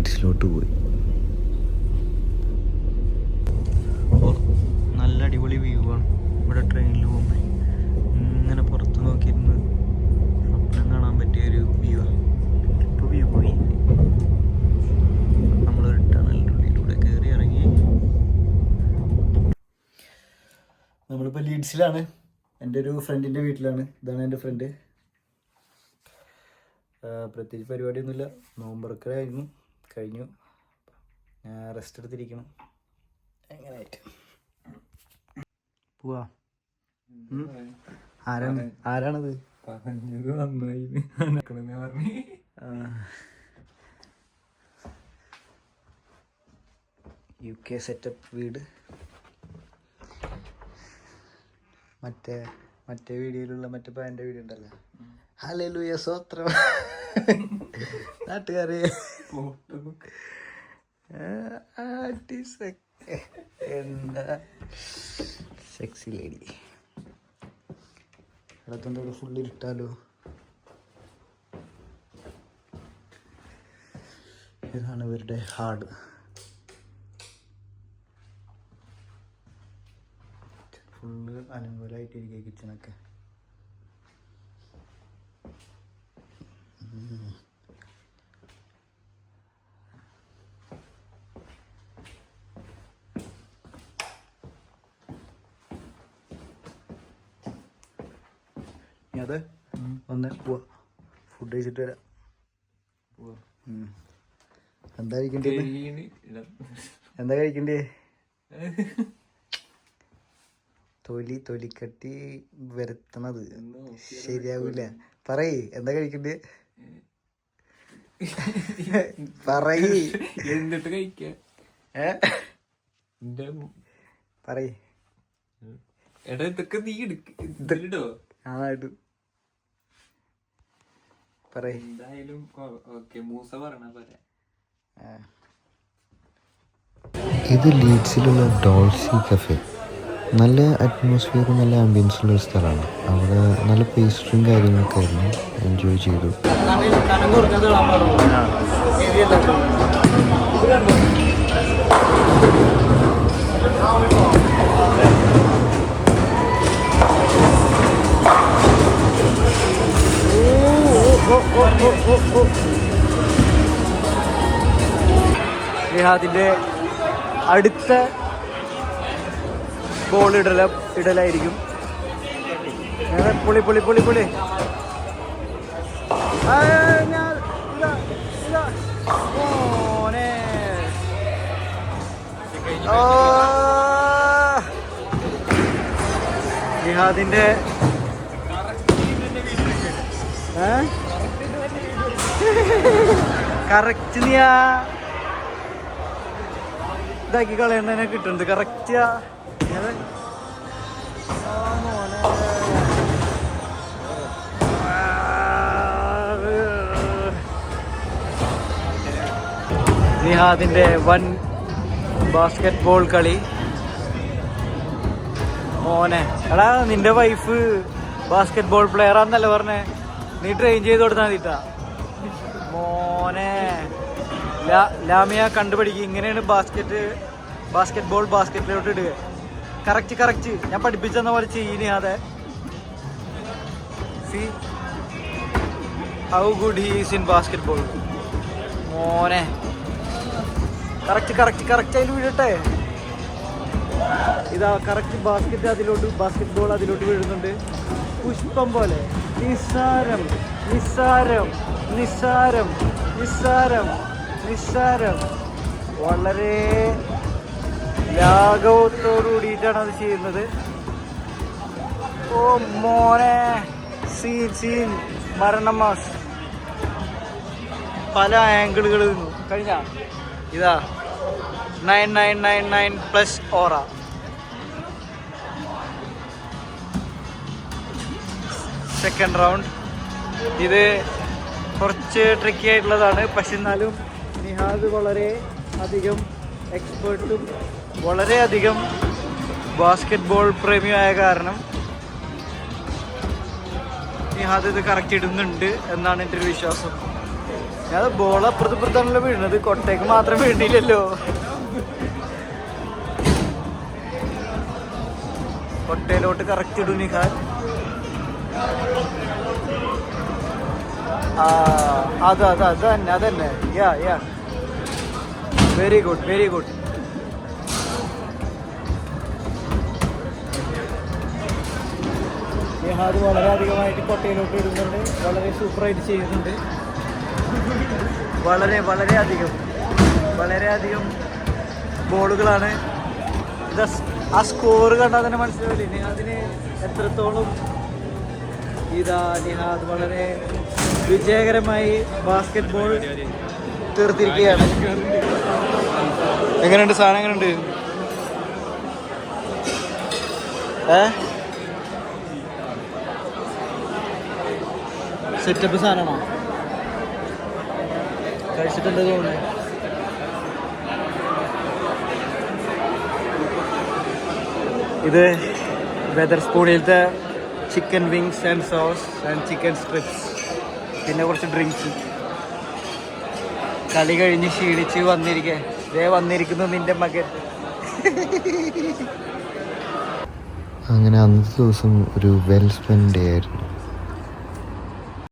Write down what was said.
ലീഡ്സിലോട്ട് പോയി. നല്ല അടിപൊളി വ്യൂ ആണ് ഇവിടെ ട്രെയിനിൽ പോകുമ്പോൾ. ഇങ്ങനെ പുറത്ത് നോക്കിയിരുന്ന് സ്വപ്നം കാണാൻ പറ്റിയൊരു വ്യൂ ആണ്. ഇപ്പോൾ വ്യൂ പോയി. നമ്മളൊരു ടണലിൻ്റെ ഉള്ളിലൂടെ കയറി ഇറങ്ങി. നമ്മളിപ്പോൾ ലീഡ്സിലാണ്. എൻ്റെ ഒരു ഫ്രണ്ടിൻ്റെ വീട്ടിലാണ്. ഇതാണ് എൻ്റെ ഫ്രണ്ട്. പ്രത്യേകിച്ച് പരിപാടിയൊന്നുമില്ല. നോമ്പറക്കലായിരുന്നു, കഴിഞ്ഞു. റെസ്റ്റ് എടുത്തിരിക്കണം. എങ്ങനെയായിട്ട് പോവാ? ആരാണത്? UK സെറ്റപ്പ് വീട്. മറ്റേ വീഡിയോയിലുള്ള മറ്റേ പയ്യൻ്റെ വീഡിയോ ഉണ്ടല്ലോ, ഹല്ലേലൂയ സ്വത്രം. നാട്ടുകാരെ എന്താ സെക്സി ലേഡി. ഇടത്തുണ്ട് ഇവിടെ ഫുള്ള് ഇരുട്ടാലോ. ഇതാണ് ഇവരുടെ ഹാർഡ്. ഫുള്ള് അലങ്കോലമായിട്ടിരിക്കുക കിച്ചണൊക്കെ. അത് ഒന്ന് പോവാ, ഫുഡ് കഴിച്ചിട്ട് വരാം. എന്താ കഴിക്കണ്ടേ? എന്താ കഴിക്കണ്ടേ? തൊലിക്കട്ടി വരുത്തണത് ശരിയാവൂല. പറയ്, എന്താ കഴിക്കണ്ടേ? പറയ്, എന്നിട്ട് കഴിക്ക. പറയ്. എടാ ഇതൊക്കെ നീ എടുക്കോ? ആയിട്ട് പറയ്. എന്തായാലും മൂസ പറഞ്ഞ പോലെ. ഇത് ലീഡ്സിലുള്ള ഡോൾസി കഫേ. നല്ല അറ്റ്മോസ്ഫിയറും നല്ല ആംബിയൻസുള്ള ഒരു സ്ഥലമാണ്. അവിടെ നല്ല പേസ്ട്രിയും കാര്യങ്ങളൊക്കെ ആയിരുന്നു. എൻജോയ് ചെയ്തു. അതിൻ്റെ അടുത്ത ബോൾ ഇടലായിരിക്കും. പൊളി പൊളി പൊളി പൊളി. നിഹാദിന്റെ കറക്റ്റ് നീ ഇതാക്കി കളയണതിനെ കിട്ടുന്നുണ്ട്. കറക്റ്റ് നിഹാദിന്റെ വൻ ബാസ്കറ്റ് ബോൾ കളി. മോനെ, എടാ നിന്റെ വൈഫ് ബാസ്കറ്റ് ബോൾ പ്ലെയർ ആണെന്നല്ലേ പറഞ്ഞേ? നീ ട്രെയിൻ ചെയ്ത് കൊടുത്താൽ മതിട്ടാ മോനെ. ലാമിയ കണ്ടുപിടിക്കുക. ഇങ്ങനെയാണ് ബാസ്കറ്റ് ബോൾ ബാസ്കറ്റിലോട്ട് ഇടുക. കറക്റ്റ് ഞാൻ പഠിപ്പിച്ചെന്ന പോലെ ചെയ്യുന്നേ. അതെ, see how good he is in basket ball. മോനെ കറക്റ്റ് അതിൽ വീഴട്ടെ. ഇതാ കറക്റ്റ് ബാസ്കറ്റ് ബോൾ അതിലോട്ട് വീഴുന്നുണ്ട്. പുഷ്പം പോലെ. നിസ്സാരം നിസ്സാരം നിസ്സാരം നിസ്സാരം നിസ്സാരം. വളരെ ലാഘവത്തോടു കൂടിയിട്ടാണ് അത് ചെയ്യുന്നത്. ഓ മോനെ, സീൻ മരണമാസ്. പല ആംഗിളുകളിൽ നിന്നും കഴിഞ്ഞ ഇതാ 9999 പ്ലസ് ഓറ. Second round. ഇത് കുറച്ച് ട്രിക്കി ആയിട്ടുള്ളതാണ്. പക്ഷെ എന്നാലും നിഹാദ് വളരെ അധികം എക്സ്പേർട്ടും വളരെയധികം ബാസ്കറ്റ് ബോൾ പ്രേമിയായ കാരണം നിഹാദ് ഇത് കറക്റ്റ് ഇടുന്നുണ്ട് എന്നാണ് എൻ്റെ ഒരു വിശ്വാസം. ഞാൻ ബോൾ അപ്പുറത്താണല്ലോ വീഴുന്നത്, കൊട്ടയ്ക്ക് മാത്രം വീണില്ലല്ലോ. കൊട്ടയിലോട്ട് കറക്റ്റ് ഇടും നിഹാൽ. അത് തന്നെ. Yeah very good. നിഹാദ് വളരെ അധികമായിട്ട് കൊട്ടയിലോട്ട് ഇടുന്നുണ്ട്, വളരെ സൂപ്പറായിട്ട് ചെയ്യുന്നുണ്ട്. വളരെയധികം ബോളുകളാണ് ഇത്. ആ സ്കോർ കണ്ടാൽ തന്നെ മനസ്സിലാവില്ലേ നിഹാദിന് എത്രത്തോളം. നിഹാദ് വളരെ വിജയകരമായി ബാസ്കറ്റ് ബോൾ തീർത്തിരിക്കുകയാണ്. എങ്ങനെയുണ്ട് സാധനം? എങ്ങനെയുണ്ട്? സെറ്റപ്പ് സാധനമാണോ? കഴിച്ചിട്ടുണ്ട് തോന്നുന്നു. ഇത് വെതർ സ്പൂണിലത്തെ chicken wings and sauce and chicken strips, പിന്നെ കുറച്ച് ഡ്രിങ്ക്സ്. കളി കഴിഞ്ഞ് ക്ഷീണിച്ച് വന്നിരിക്കുന്നു നിന്റെ മകൻ. അങ്ങനെ അന്നത്തെ ദിവസം ഒരു വെൽ സ്പെൻഡ് ഡേ ആയിരുന്നു.